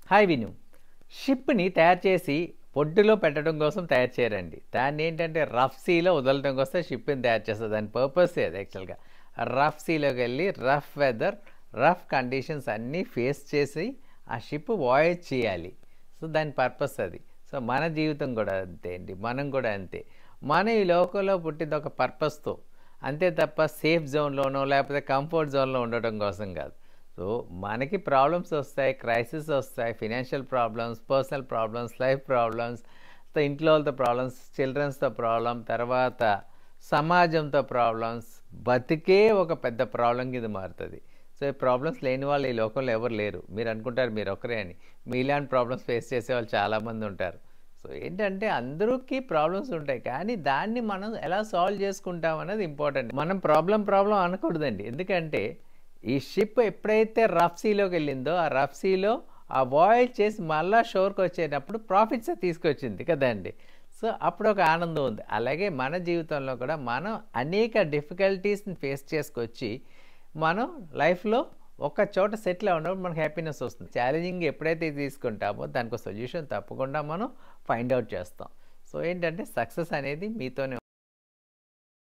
Hi విను. షిప్‌ని తయారు చేసి ఒడ్డులో పెట్టడం కోసం తయారు చేయరండి. దాన్నేంటంటే రఫ్ సీలో వదలడం కోసం షిప్‌ని తయారు చేస్తారు. దాని పర్పసే అది యాక్చువల్‌గా. రఫ్ సీలోకెళ్ళి రఫ్ వెదర్, రఫ్ కండిషన్స్ అన్నీ ఫేస్ చేసి ఆ షిప్ వాయేజ్ చేయాలి. సో, దాని పర్పస్ అది. సో, మన జీవితం కూడా అంతే అండి. మనం కూడా అంతే. మనం ఈ లోకంలో పుట్టింది ఒక పర్పస్‌తో. అంతే తప్ప సేఫ్ జోన్‌లోనో లేకపోతే కంఫర్ట్ జోన్‌లో ఉండటం కోసం కాదు. సో, మనకి ప్రాబ్లమ్స్ వస్తాయి, క్రైసిస్ వస్తాయి, financial problems, personal problems, life problems, ఇంట్లో వాళ్ళతో ప్రాబ్లమ్స్, చిల్డ్రన్స్‌తో ప్రాబ్లమ్, తర్వాత సమాజంతో ప్రాబ్లమ్స్, బతికే ఒక పెద్ద ప్రాబ్లం కింద మారుతుంది. సో, ఈ ప్రాబ్లమ్స్ లేని వాళ్ళు ఈ లోకంలో ఎవరు లేరు. మీరు అనుకుంటారు మీరు ఒక్కరే అని. మీలాంటి ప్రాబ్లమ్స్ ఫేస్ చేసే వాళ్ళు చాలామంది ఉంటారు. సో, ఏంటంటే అందరికీ ప్రాబ్లమ్స్ ఉంటాయి. కానీ దాన్ని మనం ఎలా సాల్వ్ చేసుకుంటాం అనేది ఇంపార్టెంట్. మనం ప్రాబ్లం అనకూడదండి. ఎందుకంటే ఈ షిప్ ఎప్పుడైతే రఫ్ సీలోకి వెళ్ళిందో ఆ రఫ్ సీలో ఆ వాయేజ్ చేసి మళ్ళా షోర్కి వచ్చేటప్పుడు ప్రాఫిట్స్ తీసుకొచ్చింది కదండి. సో, అప్పుడు ఒక ఆనందం ఉంది. అలాగే మన జీవితంలో కూడా మనం అనేక డిఫికల్టీస్ని ఫేస్ చేసుకొచ్చి మనం లైఫ్లో ఒక చోట సెటిల్ అవ్వడం మనకు హ్యాపీనెస్ వస్తుంది. ఛాలెంజింగ్ ఎప్పుడైతే తీసుకుంటామో దానికి సొల్యూషన్ తప్పకుండా మనం ఫైండ్ అవుట్ చేస్తాం. సో, ఏంటంటే సక్సెస్ అనేది మీతోనే